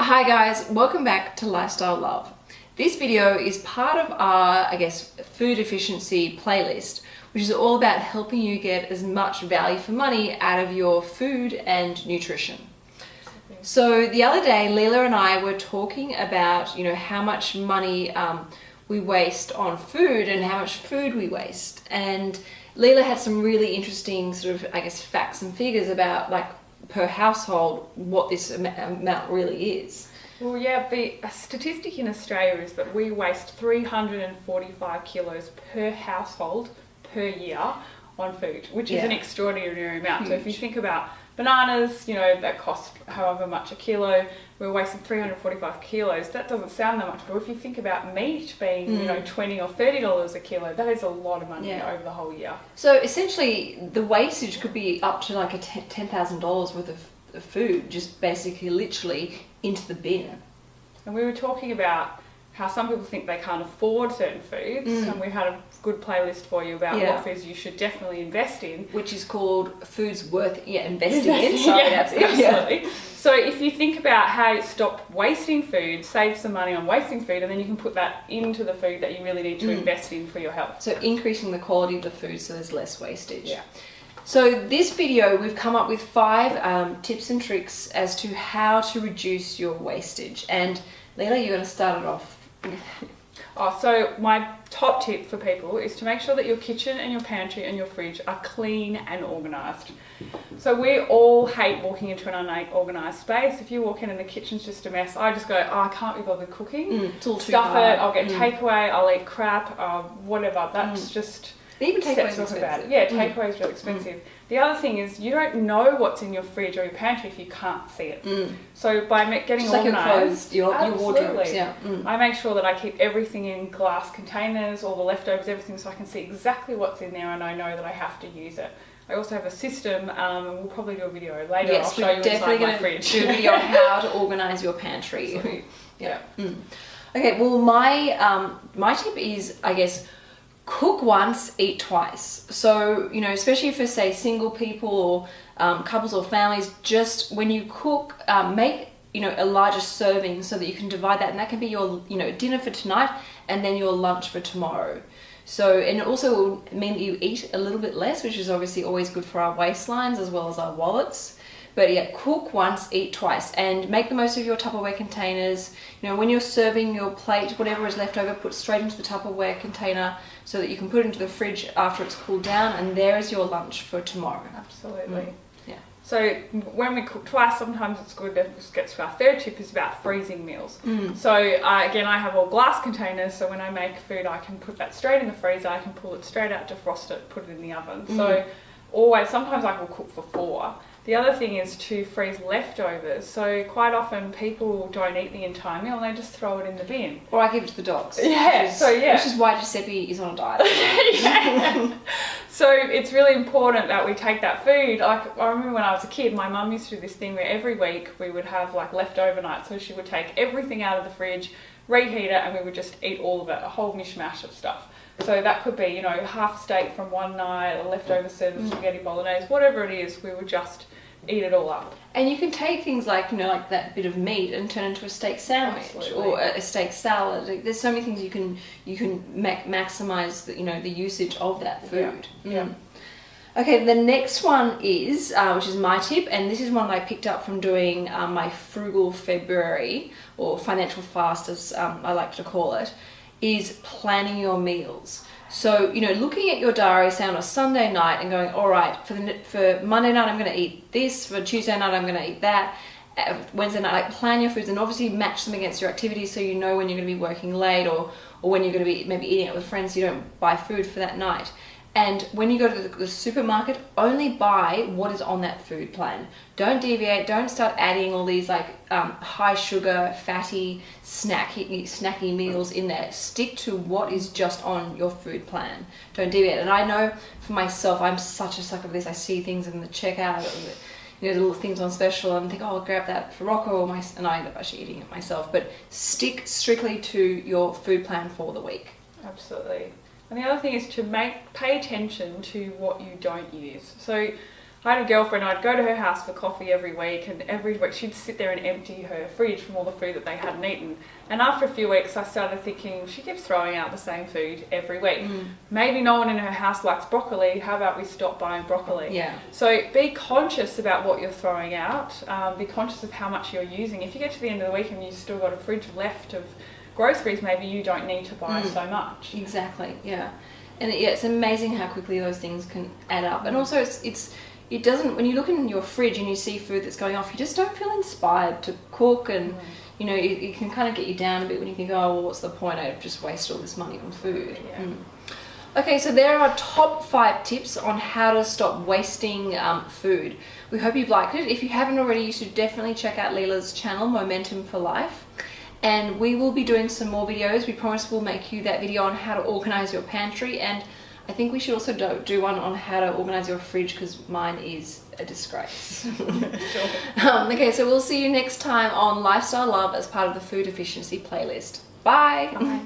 Hi guys, welcome back to Lifestyle Love. This video is part of our, food efficiency playlist, which is all about helping you get as much value for money out of your food and nutrition. So the other day, Leela and I were talking about, how much money we waste on food and how much food we waste. And Leela had some really interesting facts and figures about per household what this amount really is. Well, yeah, the statistic in Australia is that we waste 345 kilos per household per year on food, which is an extraordinary amount. Huge. So if you think about bananas, that cost however much a kilo, we're wasting 345 kilos. That doesn't sound that much, but if you think about meat being, $20 or $30 a kilo, that is a lot of money over the whole year. So essentially, the wastage could be up to like a $10,000 worth of food, just basically, literally into the bin. And we were talking about how some people think they can't afford certain foods, and we had a good playlist for you about what foods you should definitely invest in. Which is called Foods Worth Investing in. Sorry, that's it. Absolutely. Yeah. So if you think about how you stop wasting food, save some money on wasting food, and then you can put that into the food that you really need to invest in for your health. So increasing the quality of the food so there's less wastage. Yeah. So this video, we've come up with 5 tips and tricks as to how to reduce your wastage. And Leela, you're going to start it off. So my top tip for people is to make sure that your kitchen and your pantry and your fridge are clean and organised. So we all hate walking into an unorganised space. If you walk in and the kitchen's just a mess, I just go, I can't be bothered cooking. It's all too Stuff hard. it, I'll get takeaway, I'll eat crap, whatever. That's just... Even takeaway is expensive. Yeah, takeaway is really expensive. The other thing is you don't know what's in your fridge or your pantry if you can't see it. So by getting just organised, your wardrobes, I make sure that I keep everything in glass containers, all the leftovers, everything, so I can see exactly what's in there and I know that I have to use it. I also have a system, and we'll probably do a video later. Yes, I'll show you inside my fridge. Do a video on how to organise your pantry. Okay, well my tip is, cook once, eat twice. So, especially for, say, single people or couples or families, just when you cook, make, a larger serving so that you can divide that. And that can be your, dinner for tonight and then your lunch for tomorrow. So, and it also will mean that you eat a little bit less, which is obviously always good for our waistlines as well as our wallets. But yeah, cook once, eat twice, and make the most of your Tupperware containers. When you're serving your plate, whatever is left over, put straight into the Tupperware container so that you can put it into the fridge after it's cooled down, and there is your lunch for tomorrow. Absolutely. Yeah. So when we cook twice, sometimes it's good to get to our third tip is about freezing meals. So again, I have all glass containers, so when I make food, I can put that straight in the freezer, I can pull it straight out, defrost it, put it in the oven. So always, sometimes I will cook for 4. The other thing is to freeze leftovers. So quite often people don't eat the entire meal and they just throw it in the bin. Or I give it to the dogs. Yeah, which is why Giuseppe is on a diet. So it's really important that we take that food. I remember when I was a kid, my mum used to do this thing where every week we would have leftover night. So she would take everything out of the fridge, reheat it, and we would just eat all of it, a whole mishmash of stuff. So that could be, half a steak from one night, a leftover set of spaghetti bolognese, whatever it is, we would just eat it all up. And you can take things like, like that bit of meat and turn it into a steak sandwich or a steak salad. There's so many things you can maximize the usage of that food. Yeah. Okay, the next one is, which is my tip, and this is one I picked up from doing my frugal February, or financial fast as I like to call it, is planning your meals. So, looking at your diary, say on a Sunday night and going, all right, for Monday night I'm going to eat this, for Tuesday night I'm going to eat that, Wednesday night, plan your foods and obviously match them against your activities so you know when you're going to be working late or when you're going to be maybe eating out with friends so you don't buy food for that night. And when you go to the supermarket, only buy what is on that food plan. Don't deviate. Don't start adding all these high sugar, fatty, snacky meals in there. Stick to what is just on your food plan. Don't deviate. And I know for myself, I'm such a sucker for this. I see things in the checkout, the little things on special, and think, oh, I'll grab that for Rocco, and I end up actually eating it myself. But stick strictly to your food plan for the week. Absolutely. And the other thing is to pay attention to what you don't use. So I had a girlfriend, I'd go to her house for coffee every week, and every week she'd sit there and empty her fridge from all the food that they hadn't eaten. And after a few weeks, I started thinking, she keeps throwing out the same food every week. Maybe no one in her house likes broccoli. How about we stop buying broccoli? Yeah. So be conscious about what you're throwing out. Be conscious of how much you're using. If you get to the end of the week and you've still got a fridge left of groceries, maybe you don't need to buy so much. Exactly, yeah. And it's amazing how quickly those things can add up. And also it doesn't, when you look in your fridge and you see food that's going off, you just don't feel inspired to cook, and you know, it can kind of get you down a bit when you think, oh, well, what's the point? I've just wasted all this money on food. Yeah. Okay, so there are top 5 tips on how to stop wasting food. We hope you've liked it. If you haven't already, you should definitely check out Leela's channel, Momentum for Life. And we will be doing some more videos. We promise we'll make you that video on how to organize your pantry, and I think we should also do one on how to organize your fridge, because mine is a disgrace. Sure. Okay, so we'll see you next time on Lifestyle Love as part of the Food Efficiency playlist. Bye! Bye.